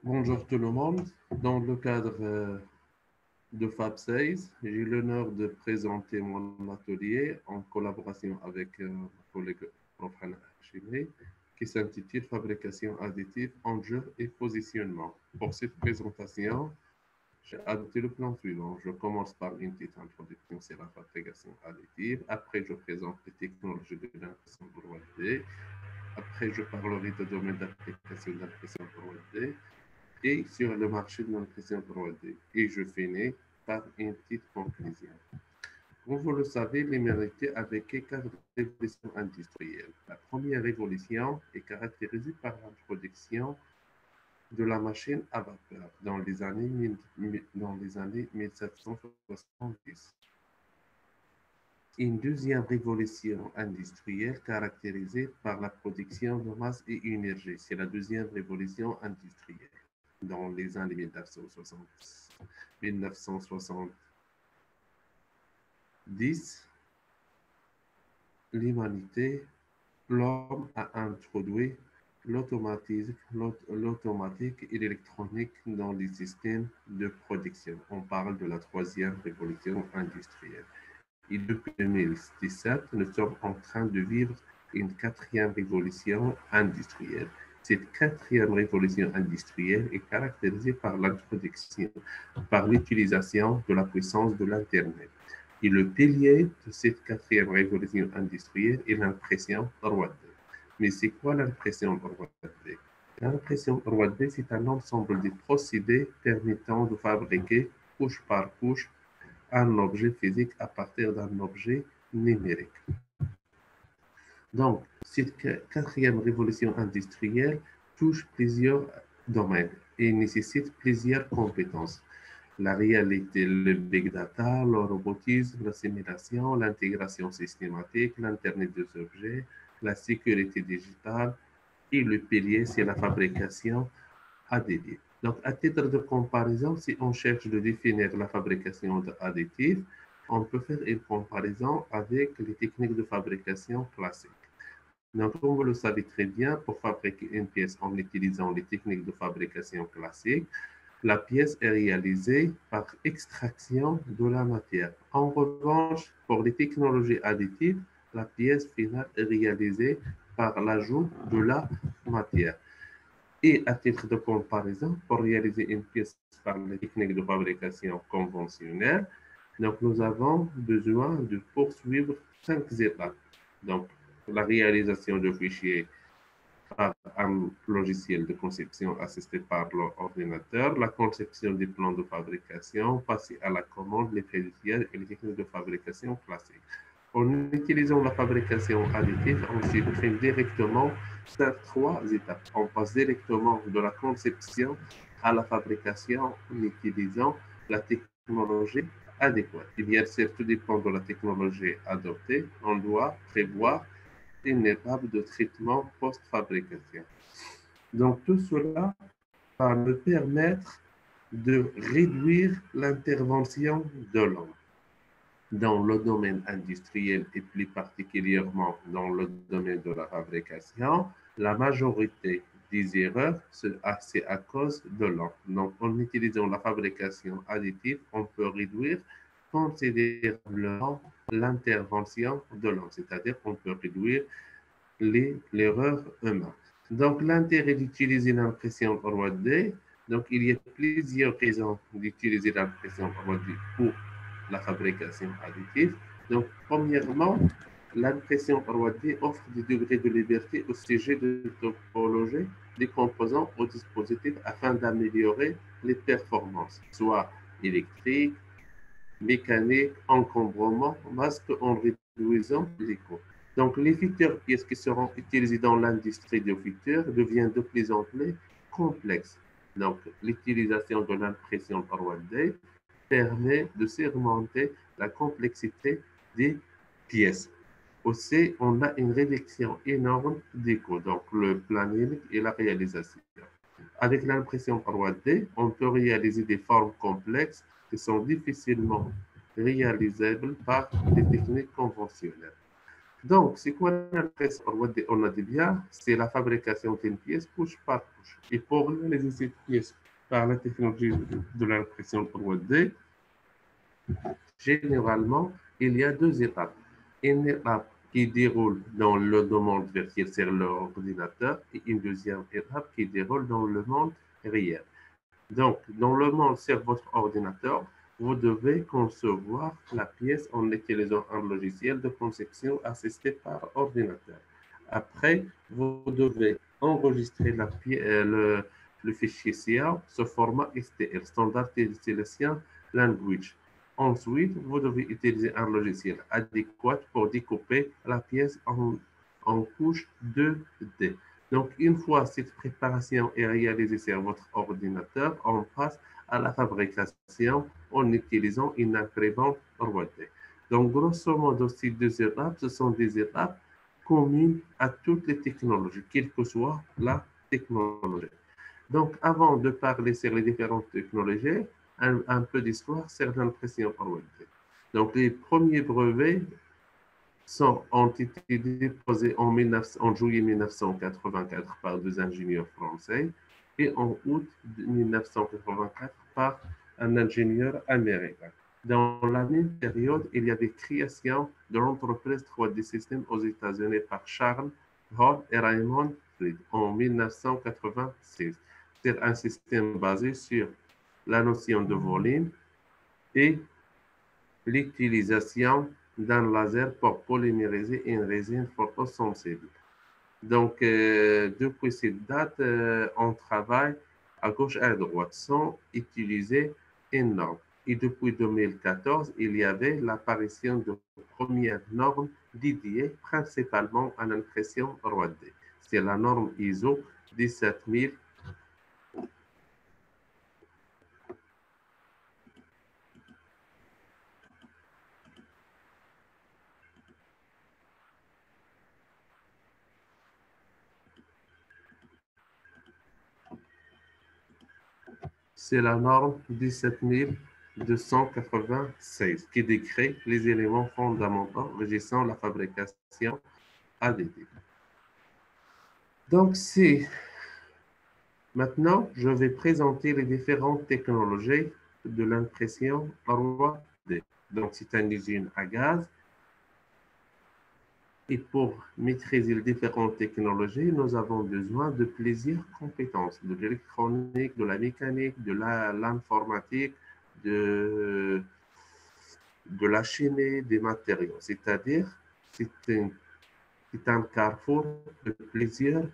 Bonjour tout le monde. Dans le cadre de Fab16, j'ai l'honneur de présenter mon atelier en collaboration avec mon collègue Prof. Hana Hachimi, qui s'intitule Fabrication additive, enjeux et positionnement. Pour cette présentation, j'ai adopté le plan suivant. Je commence par une petite introduction sur la fabrication additive. Après, je présente les technologies de l'impression 3D. Après, je parlerai du domaine d'application de l'impression 3D et sur le marché de l'impression 3D. Et je finis par une petite conclusion. Comme vous le savez, l'humanité avait quelques révolutions industrielles. La première révolution est caractérisée par l'introduction de la machine à vapeur dans les années 1770. Une deuxième révolution industrielle caractérisée par la production de masse et énergie. C'est la deuxième révolution industrielle dans les années 1970, l'humanité, l'homme a introduit l'automatique et l'électronique dans les systèmes de production. On parle de la troisième révolution industrielle. Et depuis 2017, nous sommes en train de vivre une quatrième révolution industrielle. Cette quatrième révolution industrielle est caractérisée par l'introduction, par l'utilisation de la puissance de l'Internet. Et le pilier de cette quatrième révolution industrielle est l'impression 3D. Mais c'est quoi l'impression 3D? L'impression 3D, c'est un ensemble de procédés permettant de fabriquer couche par couche un objet physique à partir d'un objet numérique. Donc, cette quatrième révolution industrielle touche plusieurs domaines et nécessite plusieurs compétences. La réalité, le big data, le robotisme, la simulation, l'intégration systématique, l'Internet des objets, la sécurité digitale et le pilier, c'est la fabrication additive. Donc, à titre de comparaison, si on cherche de définir la fabrication additive, on peut faire une comparaison avec les techniques de fabrication classiques. Donc, comme vous le savez très bien, pour fabriquer une pièce en utilisant les techniques de fabrication classiques, la pièce est réalisée par extraction de la matière. En revanche, pour les technologies additives, la pièce finale est réalisée par l'ajout de la matière. Et à titre de comparaison, pour réaliser une pièce par les techniques de fabrication conventionnelle, donc nous avons besoin de poursuivre 5 étapes. Donc, la réalisation de fichiers par un logiciel de conception assisté par l'ordinateur, la conception des plans de fabrication, passer à la commande, les fiduciaires et les techniques de fabrication classiques. En utilisant la fabrication additive, on supprime directement ces 3 étapes. On passe directement de la conception à la fabrication en utilisant la technologie adéquate. Et bien sûr, tout dépend de la technologie adoptée. On doit prévoir une étape de traitement post-fabrication. Donc, tout cela va me permettre de réduire l'intervention de l'homme dans le domaine industriel et plus particulièrement dans le domaine de la fabrication. La majorité des erreurs, c'est à cause de l'homme. Donc, en utilisant la fabrication additive, on peut réduire considérablement l'intervention de l'homme, c'est-à-dire qu'on peut réduire l'erreur humaine. Donc, l'intérêt d'utiliser l'impression 3D, donc il y a plusieurs raisons d'utiliser l'impression 3D pour la fabrication additive. Donc, premièrement, l'impression 3D offre des degrés de liberté au sujet de topologie des composants au dispositif afin d'améliorer les performances, soit électriques, mécaniques, encombrement, masque en réduisant les coûts. Donc, les futures pièces qui seront utilisées dans l'industrie du futur deviennent de plus en plus complexes. Donc, l'utilisation de l'impression 3D permet de surmonter la complexité des pièces. Aussi, on a une réduction énorme des coûts, donc le planning et la réalisation. Avec l'impression 3D, on peut réaliser des formes complexes qui sont difficilement réalisables par des techniques conventionnelles. Donc, c'est quoi l'impression? On a dit bien, c'est la fabrication d'une pièce couche par couche. Et pour réaliser cette pièce par la technologie de l'impression 3D, généralement, il y a deux étapes. Une étape qui déroule dans le monde virtuel sur l'ordinateur et une deuxième étape qui déroule dans le monde réel. Donc, dans le monde sur votre ordinateur, vous devez concevoir la pièce en utilisant un logiciel de conception assisté par ordinateur. Après, vous devez enregistrer le fichier CA sous format STL, Standardization Language. Ensuite, vous devez utiliser un logiciel adéquat pour découper la pièce en couches 2D. Donc, une fois cette préparation est réalisée sur votre ordinateur, on passe à la fabrication en utilisant une imprimante 3D. Donc, grosso modo, ces deux étapes, ce sont des étapes communes à toutes les technologies, quelle que soit la technologie. Donc, avant de parler sur les différentes technologies, un peu d'histoire sur l'impression 3D. Donc, les premiers brevets ont été déposés en juillet 1984 par deux ingénieurs français et en août 1984 par un ingénieur américain. Dans la même période, il y avait création de l'entreprise 3D Systems aux États-Unis par Charles Hall et Raymond Fried en 1986. C'est un système basé sur la notion de volume et l'utilisation d'un laser pour polymériser une résine photosensible. Donc, depuis cette date, on travaille à gauche et à droite sans utiliser une norme. Et depuis 2014, il y avait l'apparition de premières normes dédiées principalement à l'impression 3D. C'est la norme ISO 17000. C'est la norme 17296 qui décrit les éléments fondamentaux régissant la fabrication additive. Donc, maintenant, je vais présenter les différentes technologies de l'impression 3D. Donc, c'est une usine à gaz. Et pour maîtriser les différentes technologies, nous avons besoin de plusieurs compétences, de l'électronique, de la mécanique, de l'informatique, de, de la chimie, des matériaux. C'est-à-dire, c'est un carrefour de plusieurs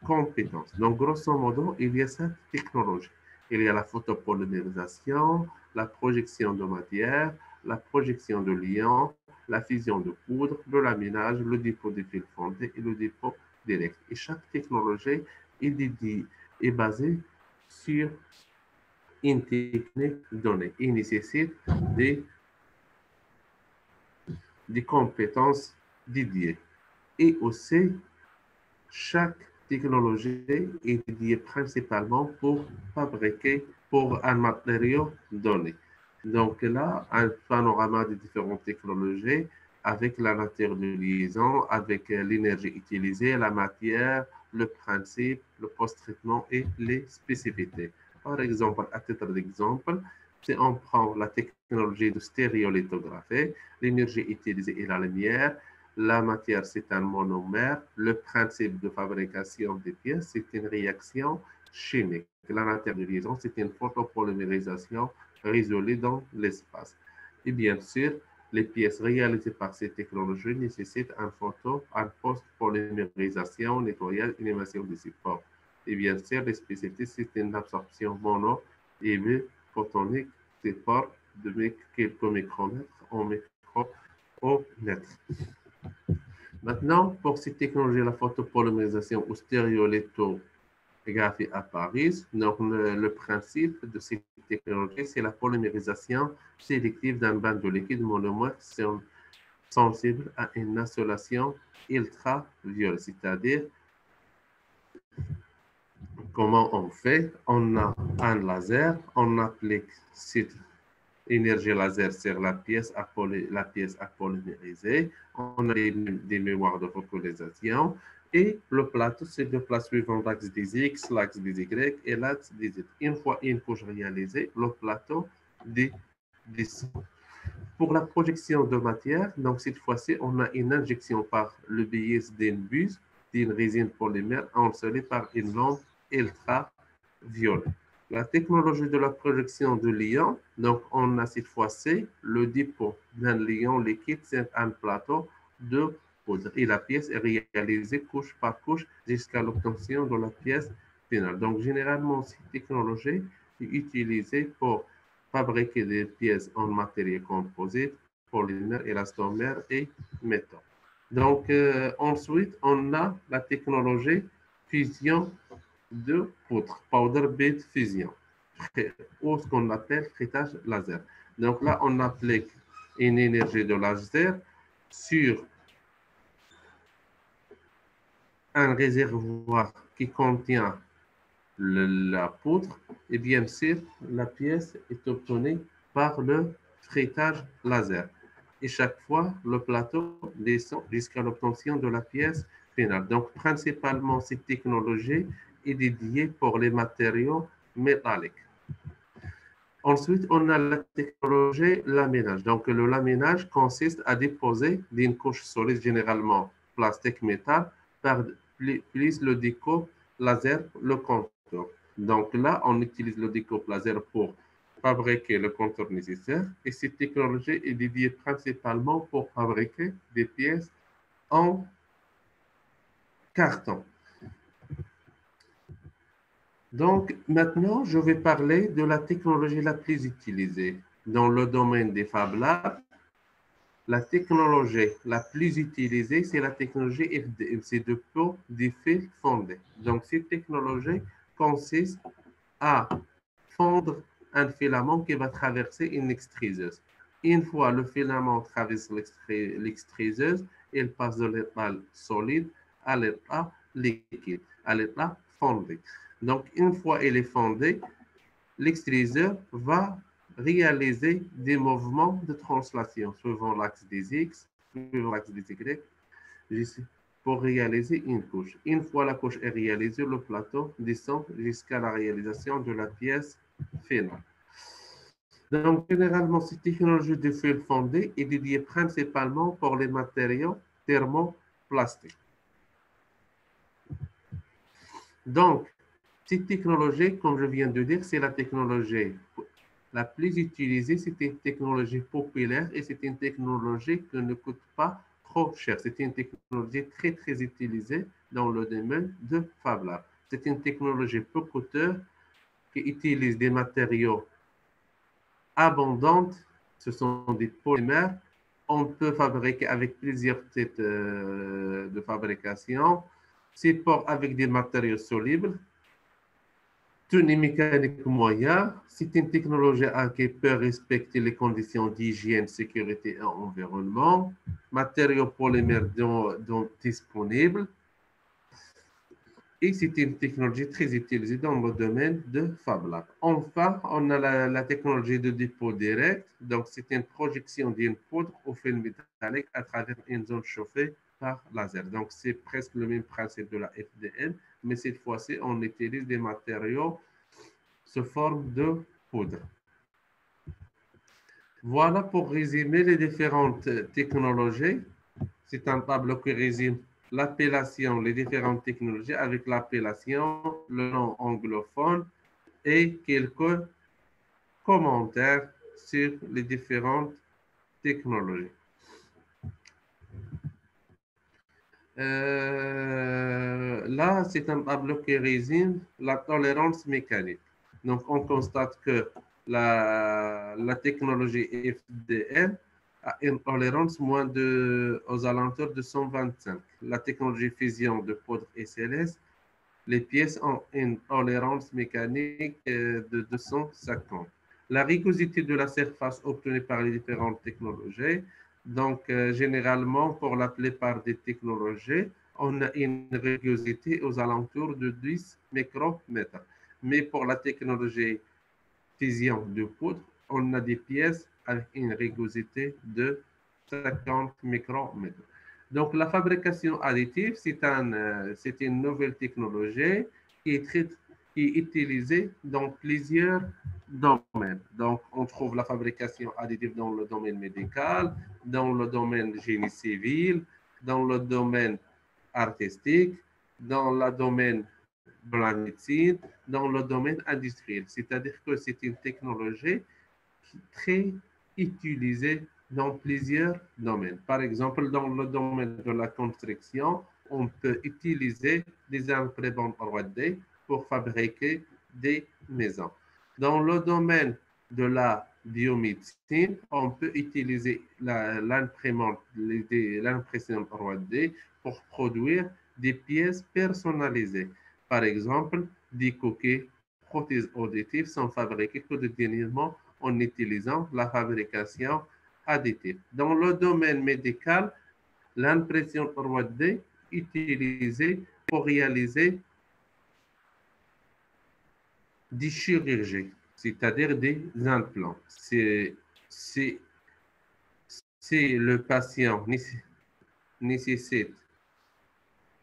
compétences. Donc, grosso modo, il y a cette technologie. Il y a la photopolymérisation, la projection de matière, la projection de liant, la fusion de poudre, le laminage, le dépôt de fils fondés et le dépôt direct. Et chaque technologie est basée sur une technique donnée et nécessite des, des compétences dédiées. Et aussi, chaque technologie est dédiée principalement pour fabriquer pour un matériau donné. Donc là, un panorama des différentes technologies avec la nature de liaison, avec l'énergie utilisée, la matière, le principe, le post-traitement et les spécificités. Par exemple, à titre d'exemple, si on prend la technologie de stéréolithographie, l'énergie utilisée est la lumière, la matière, c'est un monomère. Le principe de fabrication des pièces, c'est une réaction chimique. La matière de liaison, c'est une photopolymérisation résolue dans l'espace. Et bien sûr, les pièces réalisées par ces technologies nécessitent un post-polymérisation, nettoyage, animation des supports. Et bien sûr, les spécificités, c'est une absorption mono et photonique des ports de quelques micromètres en micro au mètre. Maintenant, pour ces technologies, la photopolymérisation ou stéréolithographie apparaissent. Donc, le principe de ces technologies, c'est la polymérisation sélective d'un bain de liquide monomère sensible à une insolation ultraviolet. C'est-à-dire, comment on fait? On a un laser, on applique cette énergie laser sur la pièce apolymériser. On a des mémoires de focalisation. Et le plateau se déplace suivant l'axe des X, l'axe des Y et l'axe des Z. Une fois une couche réalisée, le plateau descend. Pour la projection de matière, donc cette fois-ci, on a une injection par le biais d'une buse, d'une résine polymère ensoleillée par une lampe ultraviolet. La technologie de la projection de l'ion, donc on a cette fois-ci le dépôt d'un lion liquide sur un plateau de poudre et la pièce est réalisée couche par couche jusqu'à l'obtention de la pièce finale. Donc généralement, cette technologie est utilisée pour fabriquer des pièces en matériaux composites, polymères, élastomères et métaux. Donc ensuite, on a la technologie fusion de poudre, powder bed fusion, ou ce qu'on appelle traitage laser. Donc là, on applique une énergie de laser sur un réservoir qui contient la poudre et bien sûr, la pièce est obtenue par le traitage laser. Et chaque fois, le plateau descend jusqu'à l'obtention de la pièce finale. Donc, principalement, cette technologie est dédiée pour les matériaux métalliques. Ensuite, on a la technologie laminage. Donc, le laminage consiste à déposer d'une couche solide, généralement plastique métal, par plus le découpe laser, le contour. Donc là, on utilise le découpe laser pour fabriquer le contour nécessaire. Et cette technologie est dédiée principalement pour fabriquer des pièces en carton. Donc maintenant, je vais parler de la technologie la plus utilisée. Dans le domaine des Fab Labs, la technologie la plus utilisée, c'est la technologie FDM, c'est de pot de fil fondé. Donc cette technologie consiste à fondre un filament qui va traverser une extruseuse. Une fois le filament traverse l'extruseuse, il passe de l'état solide à l'état liquide, à l'état fondé. Donc, une fois il est fondé, l'extruseur va réaliser des mouvements de translation suivant l'axe des X, suivant l'axe des Y, pour réaliser une couche. Une fois la couche est réalisée, le plateau descend jusqu'à la réalisation de la pièce finale. Donc, généralement, cette technologie de fil fondé est dédiée principalement pour les matériaux thermoplastiques. Donc, cette technologie, comme je viens de dire, c'est la technologie la plus utilisée. C'est une technologie populaire et c'est une technologie qui ne coûte pas trop cher. C'est une technologie très, très utilisée dans le domaine de Fab Lab. C'est une technologie peu coûteuse qui utilise des matériaux abondantes. Ce sont des polymères. On peut fabriquer avec plusieurs types de fabrication. C'est pour avec des matériaux solubles, tenue mécanique moyen. C'est une technologie qui peut respecter les conditions d'hygiène, sécurité et environnement. Matériaux polymères disponibles. Et c'est une technologie très utilisée dans le domaine de Fab Lab. Enfin, on a la technologie de dépôt direct. Donc, c'est une projection d'une poudre au film métallique à travers une zone chauffée par laser. Donc, c'est presque le même principe de la FDM, mais cette fois-ci, on utilise des matériaux sous forme de poudre. Voilà pour résumer les différentes technologies. C'est un tableau qui résume l'appellation, les différentes technologies avec l'appellation, le nom anglophone et quelques commentaires sur les différentes technologies. Là, c'est un tableau qui résume la tolérance mécanique. Donc, on constate que la technologie FDM a une tolérance aux alentours de 125. La technologie fusion de poudre SLS, les pièces ont une tolérance mécanique de 250. La rugosité de la surface obtenue par les différentes technologies. Donc, généralement, pour la plupart des technologies, on a une rugosité aux alentours de 10 micromètres. Mais pour la technologie fusion de poudre, on a des pièces avec une rugosité de 50 micromètres. Donc, la fabrication additive, c'est une nouvelle technologie qui est, très, qui est utilisée dans plusieurs domaines. Donc, on trouve la fabrication additive dans le domaine médical, dans le domaine génie civil, dans le domaine artistique, dans le domaine de la médecine, dans le domaine industriel. C'est-à-dire que c'est une technologie qui est très utilisée dans plusieurs domaines. Par exemple, dans le domaine de la construction, on peut utiliser des imprimantes 3D pour fabriquer des maisons. Dans le domaine de la biomédecine, on peut utiliser l'impression 3D pour produire des pièces personnalisées. Par exemple, des coquilles, prothèses auditives sont fabriquées quotidiennement en utilisant la fabrication additive. Dans le domaine médical, l'impression 3D est utilisée pour réaliser des chirurgies, c'est-à-dire des implants. Si le patient nécessite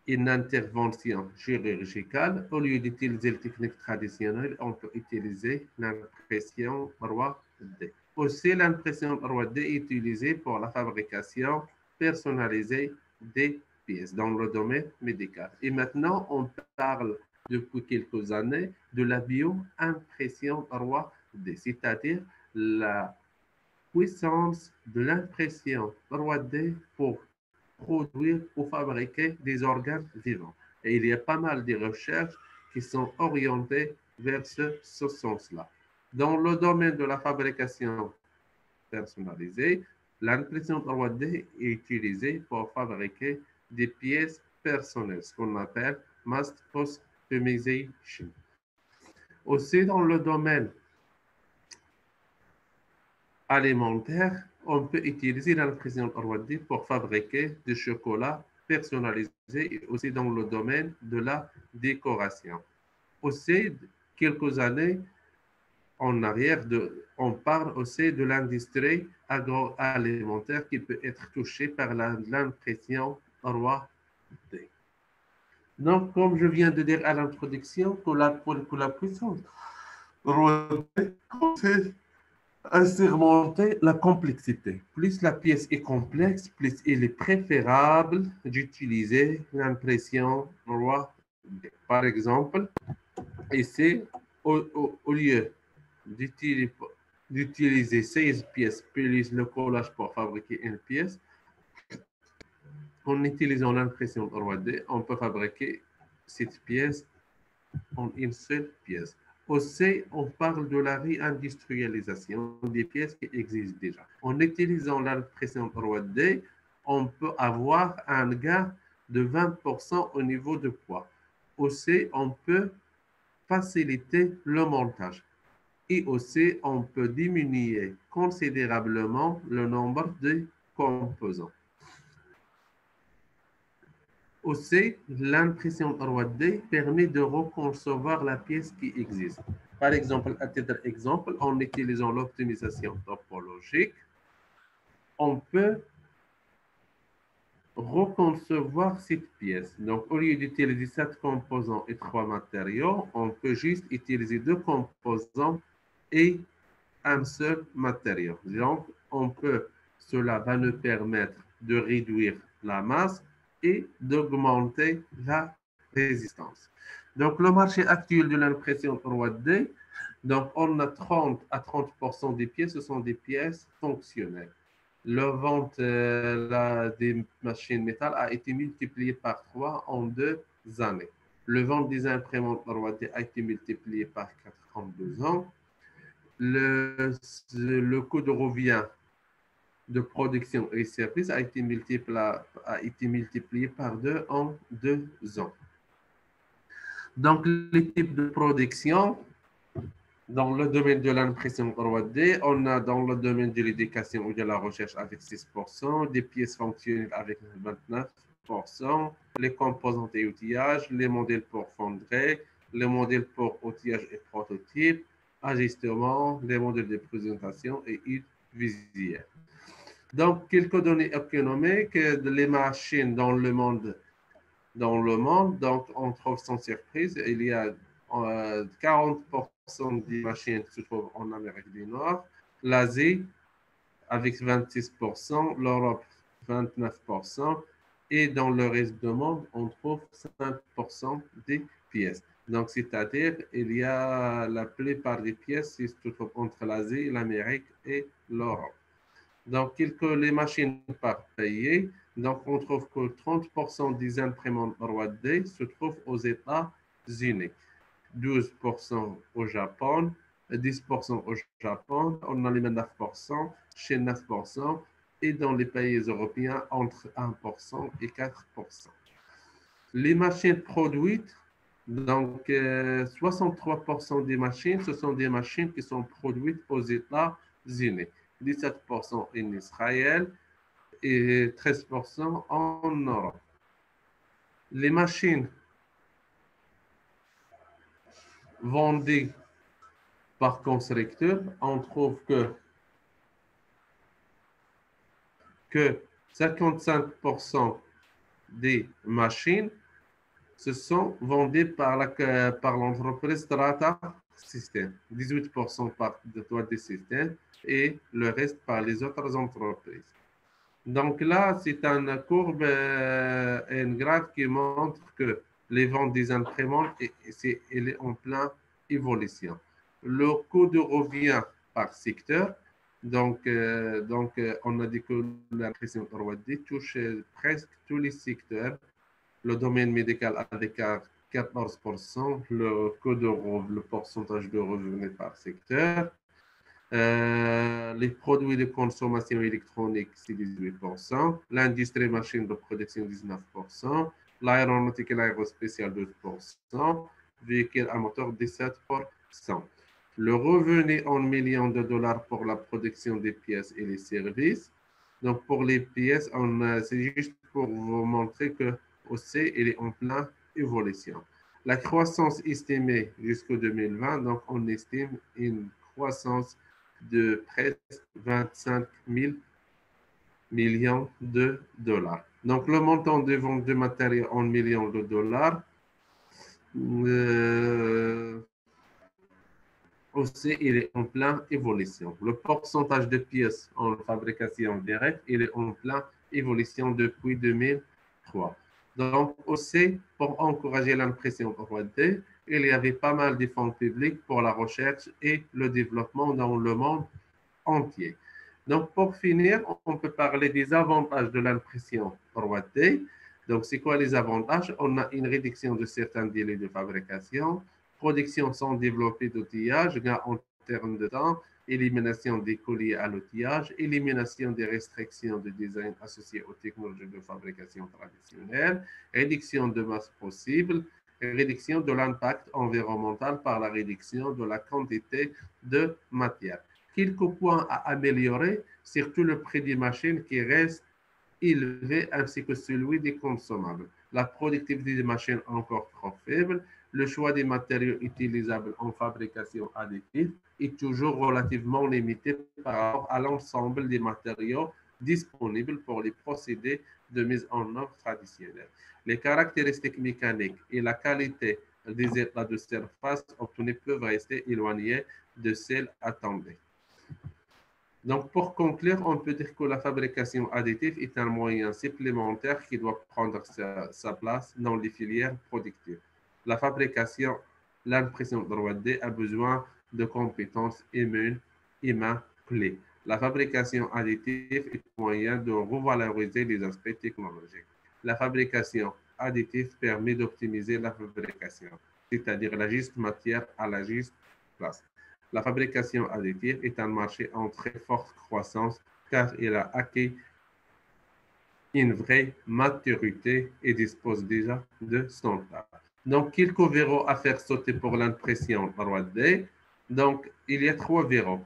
une intervention chirurgicale, au lieu d'utiliser la technique traditionnelle, on peut utiliser l'impression 3D. Aussi, l'impression 3D est utilisée pour la fabrication personnalisée des pièces dans le domaine médical. Et maintenant, on parle depuis quelques années de la bio-impression 3D, c'est-à-dire la puissance de l'impression 3D pour produire ou fabriquer des organes vivants. Et il y a pas mal de recherches qui sont orientées vers ce sens-là. Dans le domaine de la fabrication personnalisée, l'impression 3D est utilisée pour fabriquer des pièces personnelles, ce qu'on appelle mass customization. Aussi, dans le domaine alimentaire, on peut utiliser l'impression 3D pour fabriquer du chocolat personnalisé et aussi dans le domaine de la décoration. Aussi, quelques années en arrière, on parle aussi de l'industrie agroalimentaire qui peut être touchée par l'impression 3D. Donc, comme je viens de dire à l'introduction, que la puissance 3D consiste à surmonter la complexité. Plus la pièce est complexe, plus il est préférable d'utiliser l'impression 3D. Par exemple, ici, au lieu d'utiliser 16 pièces plus le collage pour fabriquer une pièce, en utilisant l'impression 3D, on peut fabriquer cette pièce en une seule pièce. Aussi, on parle de la réindustrialisation des pièces qui existent déjà. En utilisant l'impression 3D, on peut avoir un gain de 20% au niveau de poids. Aussi, on peut faciliter le montage. Et aussi, on peut diminuer considérablement le nombre de composants. Aussi, l'impression 3D permet de reconcevoir la pièce qui existe. Par exemple, à titre d'exemple, en utilisant l'optimisation topologique, on peut reconcevoir cette pièce. Donc, au lieu d'utiliser 7 composants et 3 matériaux, on peut juste utiliser 2 composants et un seul matériau. Donc, cela va nous permettre de réduire la masse et d'augmenter la résistance. Donc, le marché actuel de l'impression 3D, donc on a 30 à 30% des pièces, ce sont des pièces fonctionnelles. La vente des machines métal a été multipliée par 3 en 2 années. Le vente des imprimantes 3D a été multiplié par 4 en 2 ans. Le coût de revient de production et service a été multiplié par 2 en 2 ans. Donc, les types de production, dans le domaine de l'impression 3D, on a dans le domaine de l'éducation ou de la recherche avec 6%, des pièces fonctionnelles avec 29%, les composantes et outillages, les modèles pour fonderie, les modèles pour outillage et prototypes, ajustement, des modèles de présentation et une visuelle. Donc, quelques données économiques, les machines dans le monde, donc on trouve sans surprise, il y a 40% des machines qui se trouvent en Amérique du Nord, l'Asie avec 26%, l'Europe 29%, et dans le reste du monde, on trouve 5% des pièces. Donc, c'est-à-dire, il y a la plupart des pièces qui se trouvent entre l'Asie, l'Amérique et l'Europe. Donc, les machines par pays, donc on trouve que 30% des imprimantes 3D se trouvent aux États-Unis, 12% au Japon, 10% au Japon, on a les 9%, chez 9%, et dans les pays européens, entre 1% et 4%. Les machines produites, donc 63% des machines, ce sont des machines qui sont produites aux États-Unis, 17% en Israël et 13% en Europe. Les machines vendues par constructeur, on trouve que 55% des machines se sont vendues par l'entreprise Strata System, 18% par des systèmes et le reste par les autres entreprises. Donc là, c'est une courbe, une graphe qui montre que les ventes des imprimantes, elle est en pleine évolution. Le coût de revient par secteur, on a dit que l'impression 3D touche presque tous les secteurs. Le domaine médical avec 14%, le pourcentage de revenus par secteur. Les produits de consommation électronique, c'est 18%. L'industrie machine de production, 19%. L'aéronautique et l'aérospatiale, 12%. Véhicules à moteur, 17%. Le revenu en millions de dollars pour la production des pièces et les services. Donc, pour les pièces, c'est juste pour vous montrer que aussi, il est en pleine évolution. La croissance estimée jusqu'au 2020, donc on estime une croissance de presque 25 000 millions de dollars. Donc, le montant de vente de matériaux en millions de dollars aussi, il est en pleine évolution. Le pourcentage de pièces en fabrication directe, il est en pleine évolution depuis 2003. Donc, aussi, pour encourager l'impression 3D, il y avait pas mal de fonds publics pour la recherche et le développement dans le monde entier. Donc, pour finir, on peut parler des avantages de l'impression 3D. Donc, c'est quoi les avantages? On a une réduction de certains délais de fabrication, production sans développer d'outillage, gain en termes de temps, élimination des colis à l'outillage, élimination des restrictions de design associées aux technologies de fabrication traditionnelles, réduction de masse possible, réduction de l'impact environnemental par la réduction de la quantité de matière. Quelques points à améliorer, surtout le prix des machines qui reste élevé ainsi que celui des consommables. La productivité des machines encore trop faible, le choix des matériaux utilisables en fabrication additive est toujours relativement limité par rapport à l'ensemble des matériaux disponibles pour les procédés de mise en œuvre traditionnels. Les caractéristiques mécaniques et la qualité des états de surface obtenus peuvent rester éloignés de celles attendues. Donc, pour conclure, on peut dire que la fabrication additive est un moyen supplémentaire qui doit prendre sa place dans les filières productives. La fabrication, l'impression 3D a besoin de compétences humaines clés. La fabrication additive est un moyen de revaloriser les aspects technologiques. La fabrication additive permet d'optimiser la fabrication, c'est-à-dire la juste matière à la juste place. La fabrication additive est un marché en très forte croissance car il a acquis une vraie maturité et dispose déjà de standards. Donc, quelques verrous à faire sauter pour l'impression 3D. Donc, il y a 3 verrous.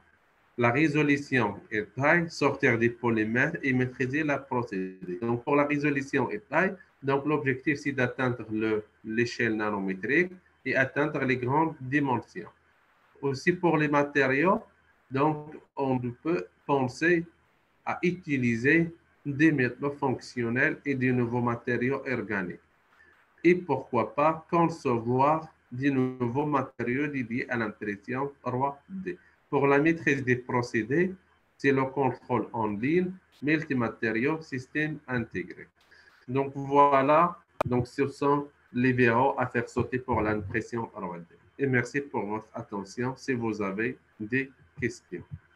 La résolution et taille, sortir des polymères et maîtriser la procédure. Donc, pour la résolution et taille, donc l'objectif, c'est d'atteindre l'échelle nanométrique et atteindre les grandes dimensions. Aussi pour les matériaux, donc on peut penser à utiliser des méthodes fonctionnelles et de nouveaux matériaux organiques. Et pourquoi pas concevoir de nouveaux matériaux dédiés à l'impression 3D. Pour la maîtrise des procédés, c'est le contrôle en ligne, multimatériaux, système intégré. Donc voilà, donc ce sont les verrous à faire sauter pour l'impression 3D. Et merci pour votre attention si vous avez des questions.